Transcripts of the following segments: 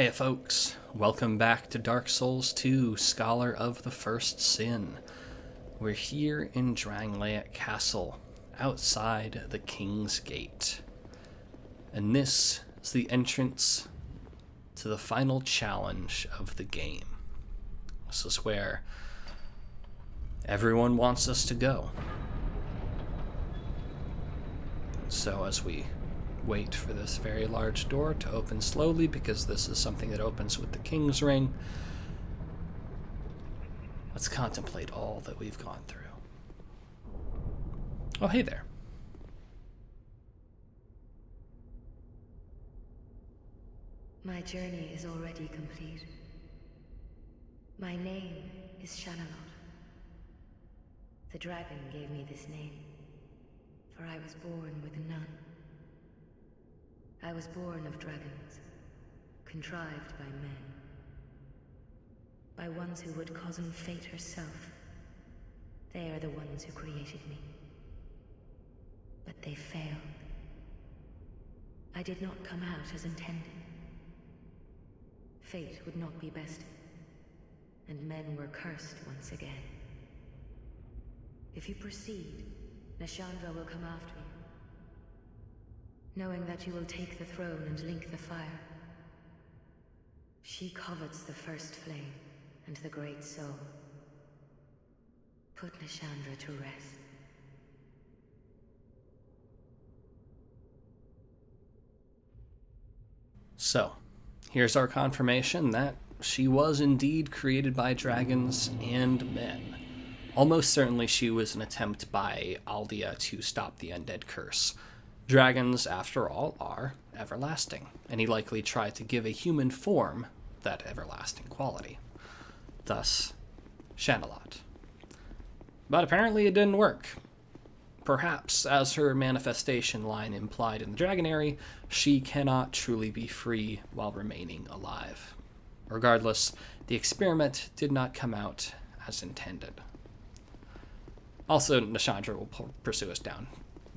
Hey folks, welcome back to Dark Souls 2, Scholar of the First Sin. We're here in Drangleic Castle, outside the King's Gate. And this is the entrance to the final challenge of the game. This is where everyone wants us to go. So as we wait for this very large door to open slowly, because this is something that opens with the King's Ring, let's contemplate all that we've gone through. Oh, hey there. My journey is already complete. My name is Shanalot. The dragon gave me this name, for I was born with none. I was born of dragons, contrived by men. By ones who would cozen fate herself. They are the ones who created me. But they failed. I did not come out as intended. Fate would not be bested, and men were cursed once again. If you proceed, Nashandra will come after you, knowing that you will take the throne and link the fire. She covets the first flame and the great soul. Put Nashandra to rest. So, here's our confirmation that she was indeed created by dragons and men. Almost certainly she was an attempt by Aldia to stop the undead curse. Dragons, after all, are everlasting, and he likely tried to give a human form that everlasting quality. Thus, Shanalot. But apparently it didn't work. Perhaps, as her manifestation line implied in the Dragonary, she cannot truly be free while remaining alive. Regardless, the experiment did not come out as intended. Also, Nashandra will pursue us down.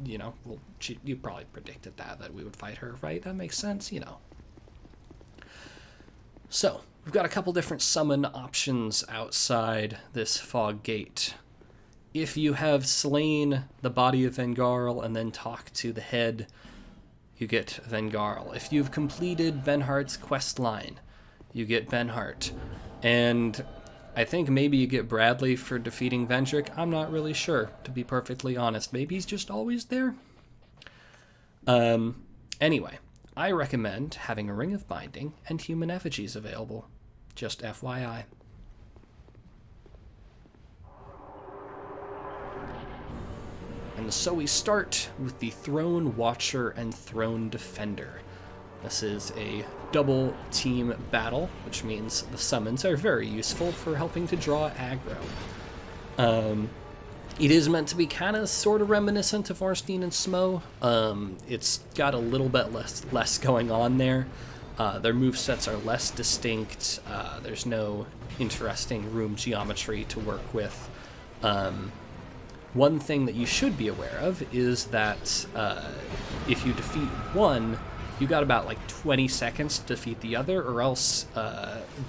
You know, you probably predicted that we would fight her, right? That makes sense, you know. So, we've got a couple different summon options outside this fog gate. If you have slain the body of Vengarl and then talked to the head, you get Vengarl. If you've completed Benhart's quest line, you get Benhart. And I think maybe you get Bradley for defeating Vendrick. I'm not really sure, to be perfectly honest. Maybe he's just always there. Anyway, I recommend having a Ring of Binding and human effigies available. Just FYI. And so we start with the Throne Watcher and Throne Defender. This is a double team battle, which means the summons are very useful for helping to draw aggro. It is meant to be kind of sort of reminiscent of Ornstein and Smo. It's got a little bit less going on there. Their movesets are less distinct. There's no interesting room geometry to work with. One thing that you should be aware of is that if you defeat one, you got about like 20 seconds to defeat the other, or else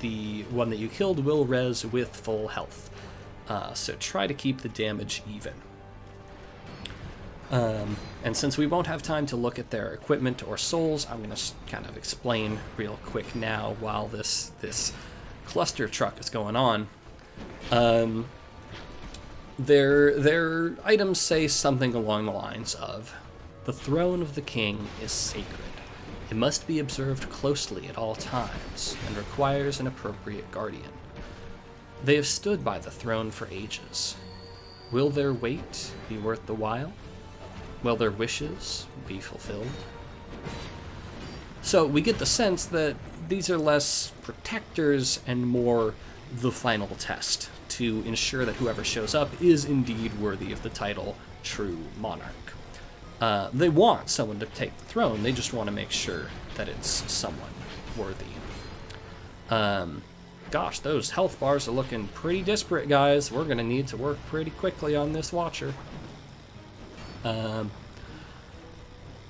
the one that you killed will res with full health. So try to keep the damage even. And since we won't have time to look at their equipment or souls, I'm going to kind of explain real quick now while this cluster truck is going on. Their items say something along the lines of, "The throne of the king is sacred. It must be observed closely at all times, and requires an appropriate guardian. They have stood by the throne for ages. Will their weight be worth the while? Will their wishes be fulfilled?" So we get the sense that these are less protectors and more the final test, to ensure that whoever shows up is indeed worthy of the title True Monarch. They want someone to take the throne, they just want to make sure that it's someone worthy. Gosh, those health bars are looking pretty disparate, guys. We're going to need to work pretty quickly on this Watcher. So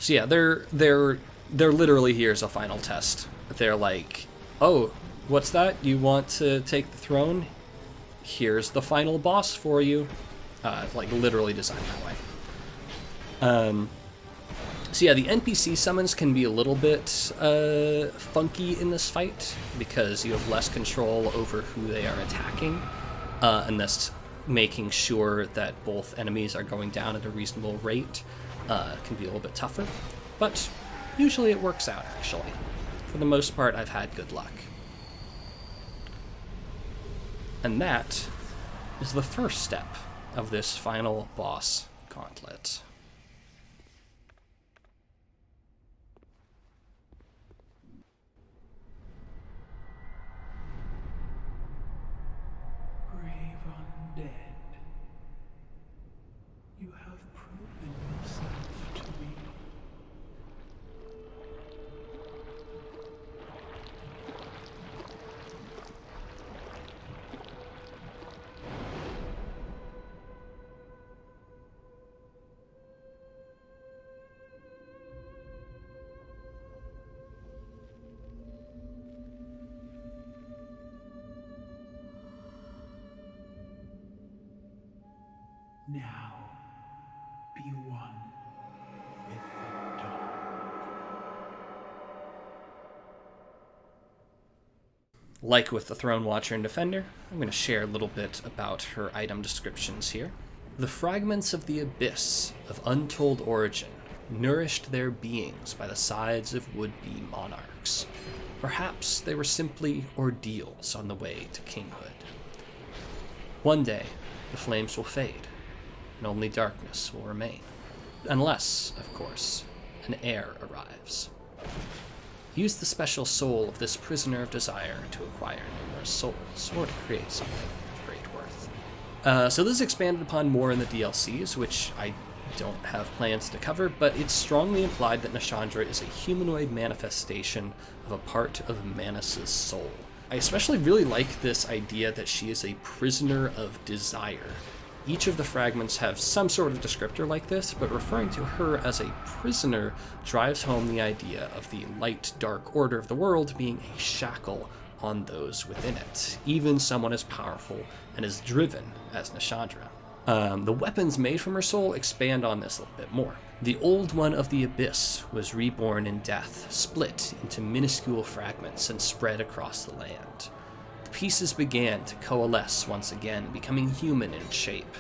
yeah, they're literally here as a final test. They're like, Oh, what's that? You want to take the throne? Here's the final boss for you. Like literally designed that way. So yeah, the NPC summons can be a little bit funky in this fight because you have less control over who they are attacking, and thus making sure that both enemies are going down at a reasonable rate can be a little bit tougher. But usually it works out, actually. For the most part, I've had good luck. And that is the first step of this final boss gauntlet. Brave undead, you have proven yourself to me. Now, be one with the dark. Like with the Throne Watcher and Defender, I'm going to share a little bit about her item descriptions here. The fragments of the abyss of untold origin nourished their beings by the sides of would-be monarchs. Perhaps they were simply ordeals on the way to kinghood. One day, the flames will fade, and only darkness will remain. Unless, of course, an heir arrives. Use the special soul of this prisoner of desire to acquire numerous souls, or to create something of great worth. So this is expanded upon more in the DLCs, which I don't have plans to cover, but it's strongly implied that Nashandra is a humanoid manifestation of a part of Manus' soul. I especially really like this idea that she is a prisoner of desire. Each of the fragments have some sort of descriptor like this, but referring to her as a prisoner drives home the idea of the light-dark order of the world being a shackle on those within it, even someone as powerful and as driven as Nashandra. The weapons made from her soul expand on this a little bit more. The Old One of the Abyss was reborn in death, split into minuscule fragments and spread across the land. The pieces began to coalesce once again, becoming human in shape.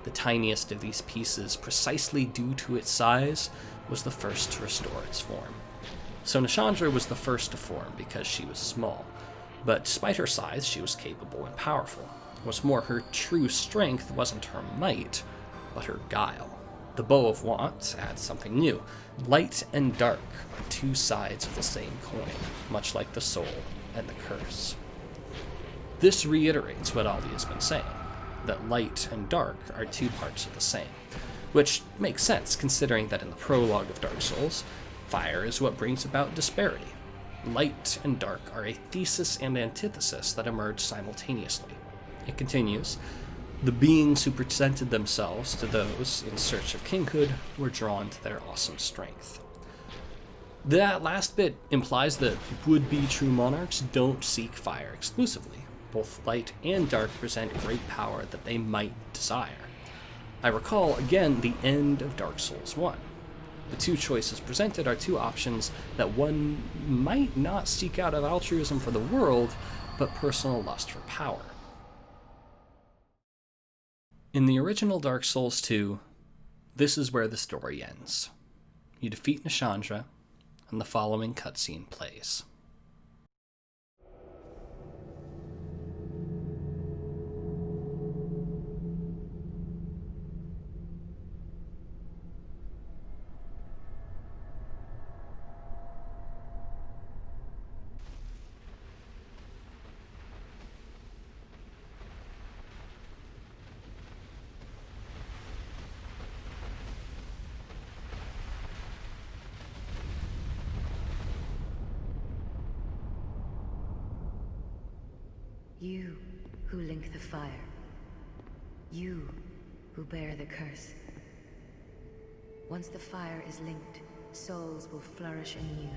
The tiniest of these pieces, precisely due to its size, was the first to restore its form. So Nashandra was the first to form because she was small, but despite her size, she was capable and powerful. What's more, her true strength wasn't her might, but her guile. The Bow of Want adds something new. Light and dark are two sides of the same coin, much like the soul and the curse. This reiterates what Aldi has been saying, that light and dark are two parts of the same, which makes sense considering that in the prologue of Dark Souls, fire is what brings about disparity. Light and dark are a thesis and antithesis that emerge simultaneously. It continues, the beings who presented themselves to those in search of kinghood were drawn to their awesome strength. That last bit implies that would-be true monarchs don't seek fire exclusively. Both light and dark present great power that they might desire. I recall, again, the end of Dark Souls 1. The two choices presented are two options that one might not seek out of altruism for the world, but personal lust for power. In the original Dark Souls 2, this is where the story ends. You defeat Nashandra, and the following cutscene plays. You who link the fire. You who bear the curse. Once the fire is linked, souls will flourish anew,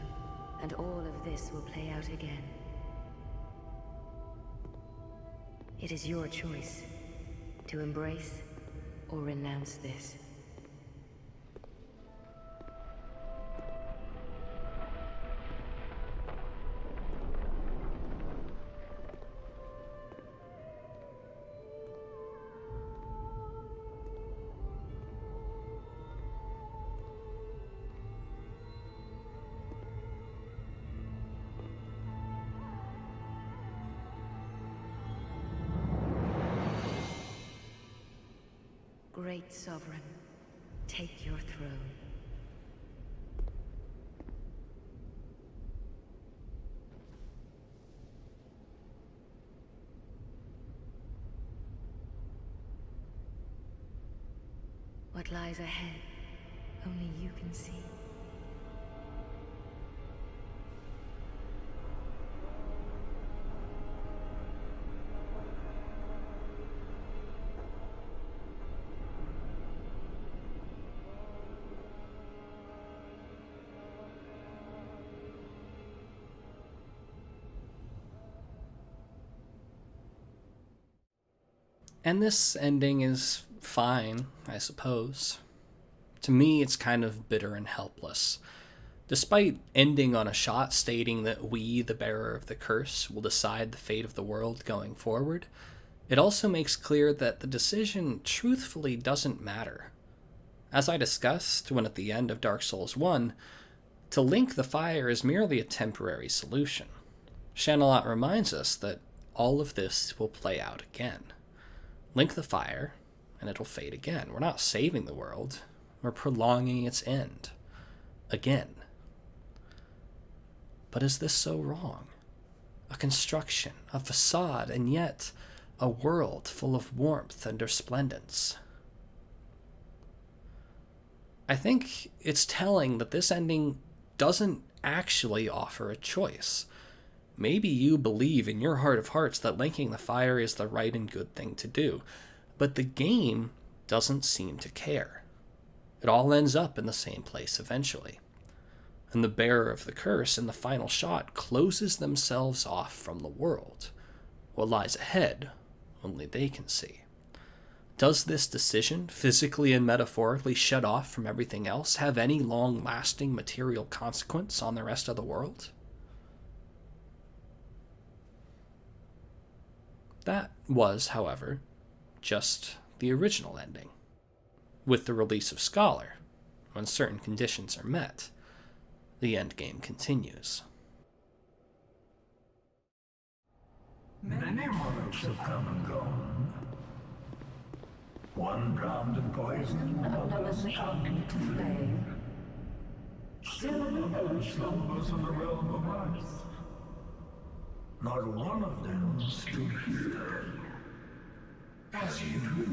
and all of this will play out again. It is your choice to embrace or renounce this. Great Sovereign, take your throne. What lies ahead, only you can see. And this ending is fine, I suppose. To me, it's kind of bitter and helpless. Despite ending on a shot stating that we, the bearer of the curse, will decide the fate of the world going forward, it also makes clear that the decision truthfully doesn't matter. As I discussed when at the end of Dark Souls 1, to link the fire is merely a temporary solution. Shanalot reminds us that all of this will play out again. Link the fire, and it'll fade again. We're not saving the world. We're prolonging its end. Again. But is this so wrong? A construction, a facade, and yet a world full of warmth and resplendence. I think it's telling that this ending doesn't actually offer a choice. Maybe you believe in your heart of hearts that linking the fire is the right and good thing to do, but the game doesn't seem to care. It all ends up in the same place eventually. And the bearer of the curse in the final shot closes themselves off from the world. What lies ahead, only they can see. Does this decision, physically and metaphorically shut off from everything else, have any long-lasting material consequence on the rest of the world? That was, however, just the original ending. With the release of Scholar, when certain conditions are met, the endgame continues. Many monarchs have come and gone. One drowned in poison, another succumbed to flame. Still another slumbers in the realm of ice. Not one of them stood here as you do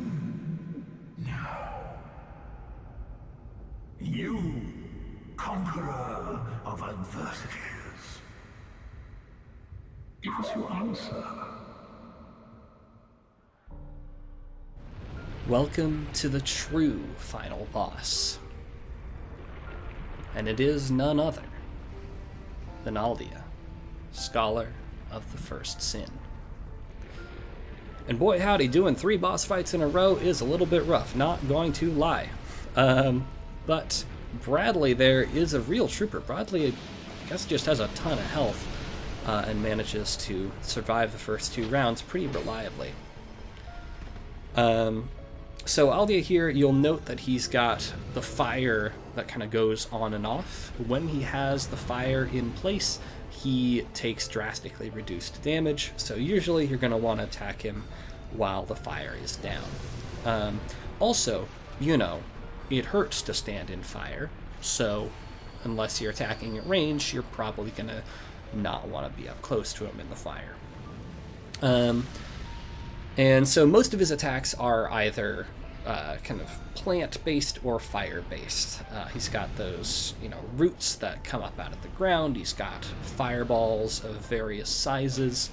now. You, conqueror of adversities. Give us your answer. Welcome to the true final boss. And it is none other than Aldia, Scholar of the First Sin. And boy howdy, doing 3 boss fights in a row is a little bit rough, not going to lie. But Bradley there is a real trooper. Bradley, I guess, just has a ton of health and manages to survive the first 2 rounds pretty reliably. So Aldia here, you'll note that he's got the fire that kind of goes on and off. When he has the fire in place, he takes drastically reduced damage, so usually you're going to want to attack him while the fire is down. Also, you know, it hurts to stand in fire, so unless you're attacking at range, you're probably going to not want to be up close to him in the fire. And so most of his attacks are either kind of plant-based or fire-based. He's got those, roots that come up out of the ground. He's got fireballs of various sizes.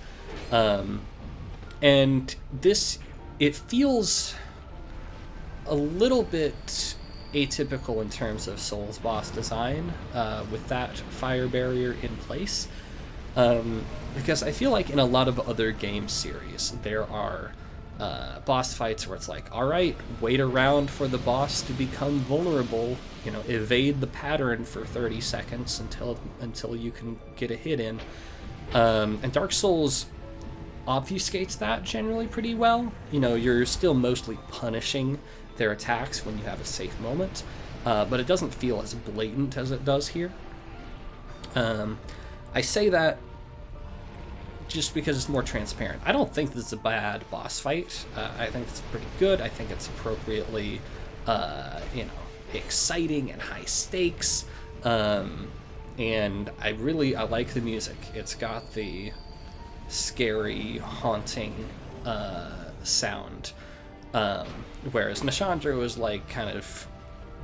And this, it feels a little bit atypical in terms of Souls boss design with that fire barrier in place. Because I feel like in a lot of other game series, there are boss fights where it's like, all right, wait around for the boss to become vulnerable, evade the pattern for 30 seconds until you can get a hit in. And Dark Souls obfuscates that generally pretty well. You're still mostly punishing their attacks when you have a safe moment, but it doesn't feel as blatant as it does here. I say that just because it's more transparent. I don't think this is a bad boss fight. I think it's pretty good. I think it's appropriately, exciting and high stakes. And I like the music. It's got the scary, haunting sound. Whereas Nashandra was like kind of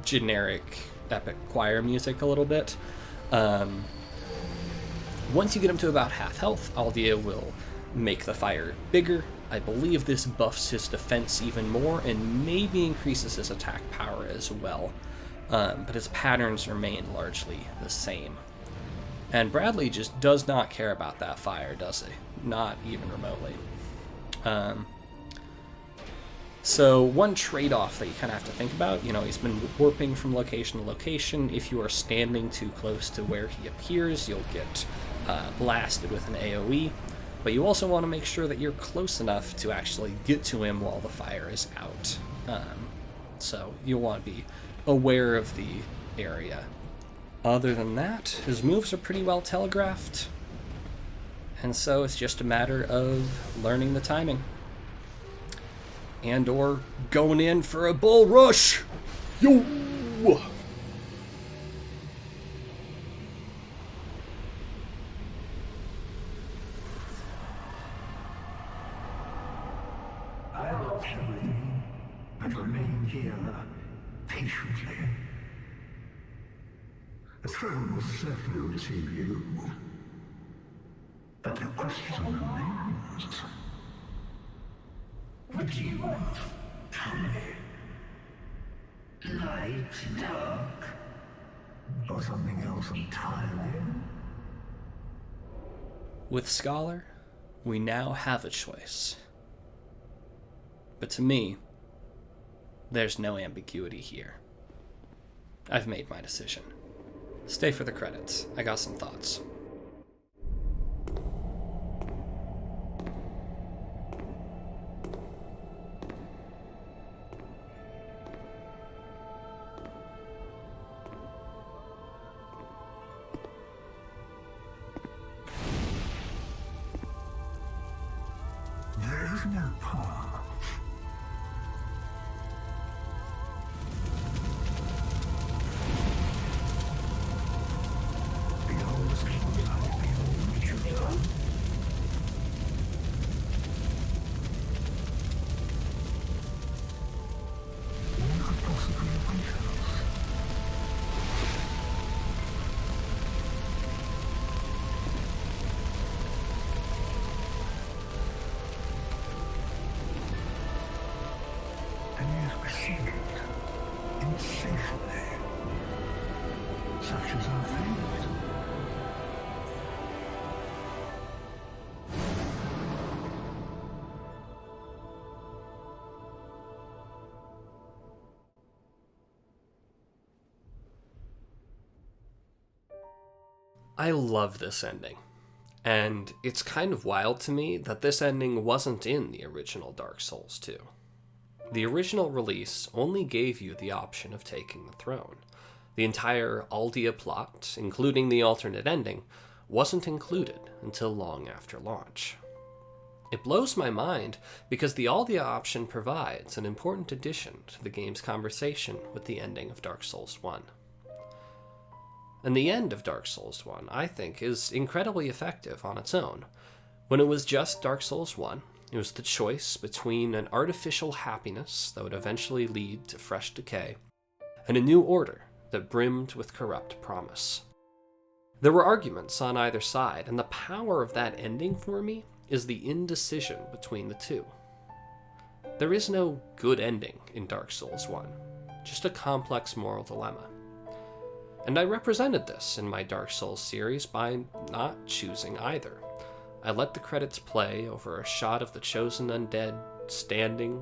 generic epic choir music a little bit. Once you get him to about half health, Aldia will make the fire bigger. I believe this buffs his defense even more and maybe increases his attack power as well. But his patterns remain largely the same. And Bradley just does not care about that fire, does he? Not even remotely. So one trade-off that you kind of have to think about, he's been warping from location to location. If you are standing too close to where he appears, you'll get blasted with an AoE. But you also want to make sure that you're close enough to actually get to him while the fire is out. So you'll want to be aware of the area. Other than that, his moves are pretty well telegraphed. And so it's just a matter of learning the timing. And or going in for a bull rush. Yo! I lost everything and remain here patiently. The throne will certainly receive you. But the question remains. Would you tell me? Light, dark, or something else entirely? With Scholar, we now have a choice. But to me, there's no ambiguity here. I've made my decision. Stay for the credits. I got some thoughts. There is no path. Beyond the screen, beyond what you've done. What could possibly await us? And yet we seek it insatiably. Such is our fate. I love this ending. And it's kind of wild to me that this ending wasn't in the original Dark Souls 2. The original release only gave you the option of taking the throne. The entire Aldia plot, including the alternate ending, wasn't included until long after launch. It blows my mind because the Aldia option provides an important addition to the game's conversation with the ending of Dark Souls 1. And the end of Dark Souls 1, I think, is incredibly effective on its own. When it was just Dark Souls 1, it was the choice between an artificial happiness that would eventually lead to fresh decay, and a new order that brimmed with corrupt promise. There were arguments on either side, and the power of that ending for me is the indecision between the two. There is no good ending in Dark Souls 1, just a complex moral dilemma. And I represented this in my Dark Souls series by not choosing either. I let the credits play over a shot of the chosen undead standing,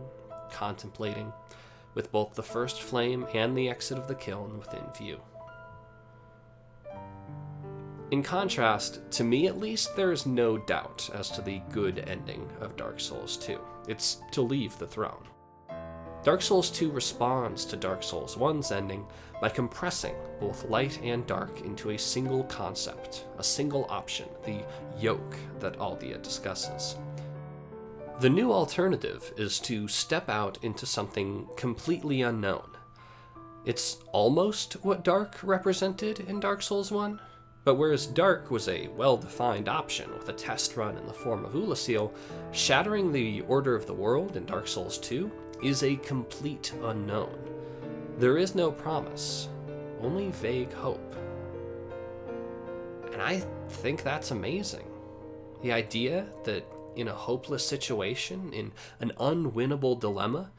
contemplating, with both the first flame and the exit of the kiln within view. In contrast, to me at least, there is no doubt as to the good ending of Dark Souls 2. It's to leave the throne. Dark Souls 2 responds to Dark Souls 1's ending by compressing both light and dark into a single concept, a single option, the yoke that Aldia discusses. The new alternative is to step out into something completely unknown. It's almost what dark represented in Dark Souls 1, but whereas dark was a well-defined option with a test run in the form of Ulasil, shattering the order of the world in Dark Souls 2 is a complete unknown. There is no promise, only vague hope. And I think that's amazing. The idea that in a hopeless situation, in an unwinnable dilemma,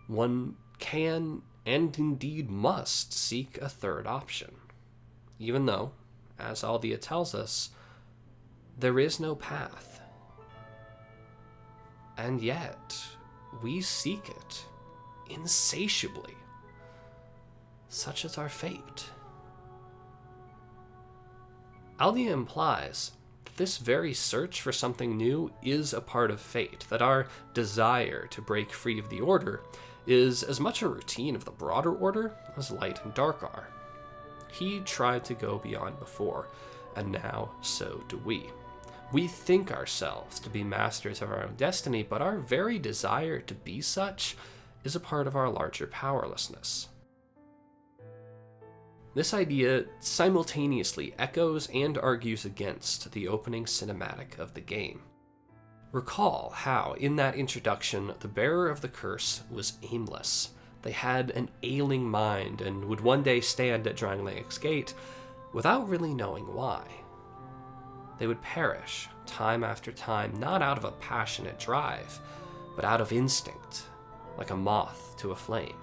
one can and indeed must seek a third option. Even though, as Aldia tells us, there is no path. And yet, we seek it insatiably. Such is our fate. Aldia implies that this very search for something new is a part of fate, that our desire to break free of the Order is as much a routine of the broader order as light and dark are. He tried to go beyond before, and now so do we. We think ourselves to be masters of our own destiny, but our very desire to be such is a part of our larger powerlessness. This idea simultaneously echoes and argues against the opening cinematic of the game. Recall how, in that introduction, the bearer of the curse was aimless. They had an ailing mind and would one day stand at Drangleiac's gate without really knowing why. They would perish time after time, not out of a passionate drive, but out of instinct, like a moth to a flame.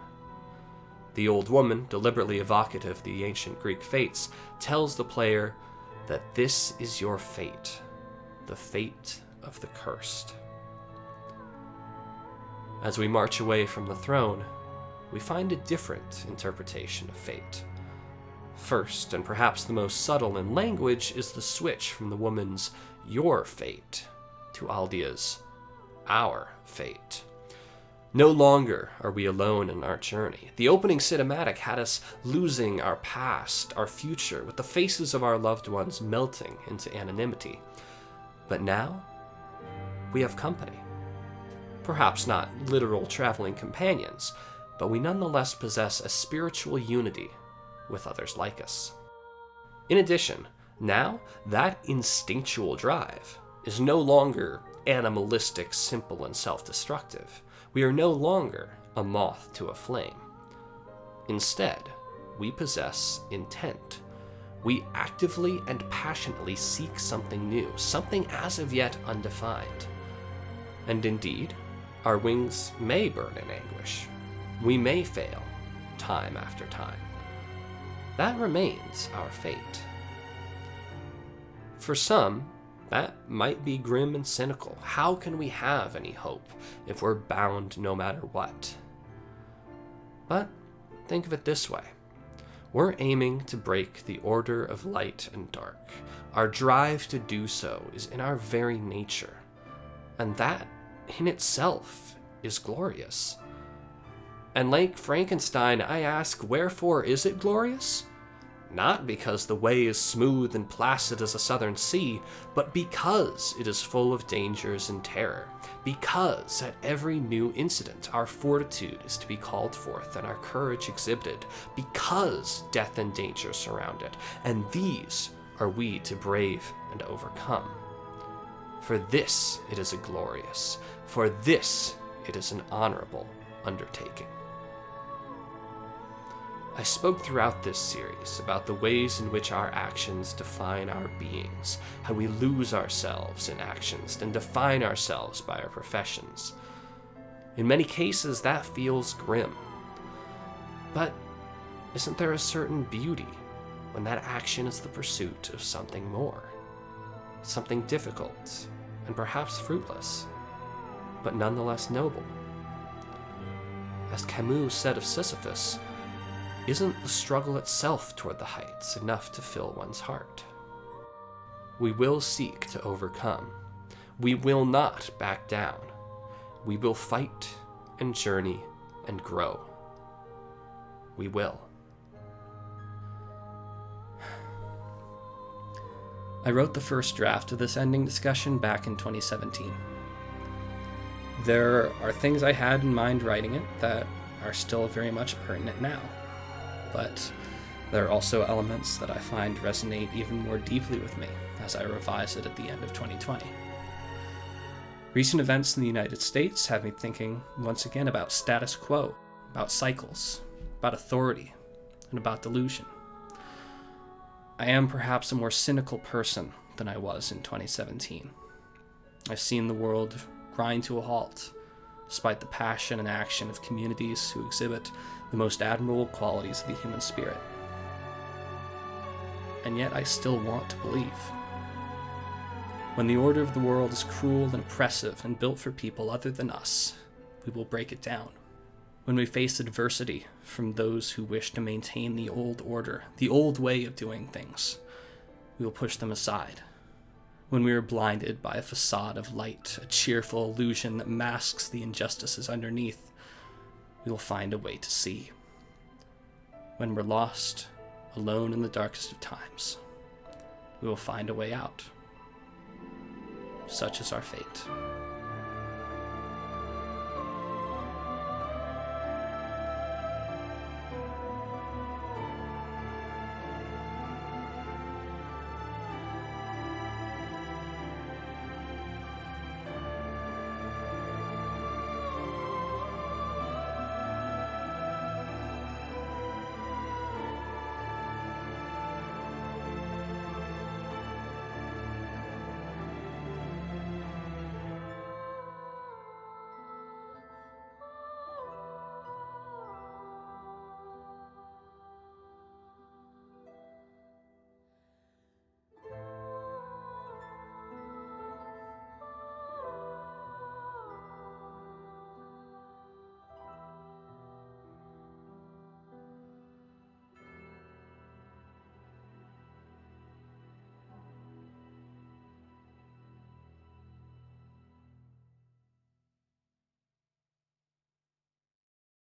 The old woman, deliberately evocative of the ancient Greek fates, tells the player that this is your fate, the fate of the cursed. As we march away from the throne, we find a different interpretation of fate. First, and perhaps the most subtle in language, is the switch from the woman's "your fate" to Aldia's "our fate." No longer are we alone in our journey. The opening cinematic had us losing our past, our future, with the faces of our loved ones melting into anonymity. But now, we have company. Perhaps not literal traveling companions, but we nonetheless possess a spiritual unity with others like us. In addition, now that instinctual drive is no longer animalistic, simple, and self-destructive. We are no longer a moth to a flame. Instead, we possess intent. We actively and passionately seek something new, something as of yet undefined. And indeed, our wings may burn in anguish. We may fail, time after time. That remains our fate. For some, that might be grim and cynical. How can we have any hope if we're bound no matter what? But think of it this way. We're aiming to break the order of light and dark. Our drive to do so is in our very nature. And that, in itself, is glorious. And like Frankenstein, I ask, wherefore is it glorious? Not because the way is smooth and placid as a southern sea, but because it is full of dangers and terror. Because at every new incident our fortitude is to be called forth and our courage exhibited. Because death and danger surround it, and these are we to brave and overcome. For this it is a glorious, for this it is an honorable undertaking. I spoke throughout this series about the ways in which our actions define our beings, how we lose ourselves in actions and define ourselves by our professions. In many cases, that feels grim. But isn't there a certain beauty when that action is the pursuit of something more, something difficult and perhaps fruitless, but nonetheless noble. As Camus said of Sisyphus, isn't the struggle itself toward the heights enough to fill one's heart? We will seek to overcome. We will not back down. We will fight and journey and grow. We will. I wrote the first draft of this ending discussion back in 2017. There are things I had in mind writing it that are still very much pertinent now, but there are also elements that I find resonate even more deeply with me as I revise it at the end of 2020. Recent events in the United States have me thinking once again about status quo, about cycles, about authority, and about delusion. I am perhaps a more cynical person than I was in 2017. I've seen the world grind to a halt, despite the passion and action of communities who exhibit the most admirable qualities of the human spirit. And yet I still want to believe. When the order of the world is cruel and oppressive and built for people other than us, we will break it down. When we face adversity from those who wish to maintain the old order, the old way of doing things, we will push them aside. When we are blinded by a facade of light, a cheerful illusion that masks the injustices underneath, we will find a way to see. When we're lost, alone in the darkest of times, we will find a way out. Such is our fate.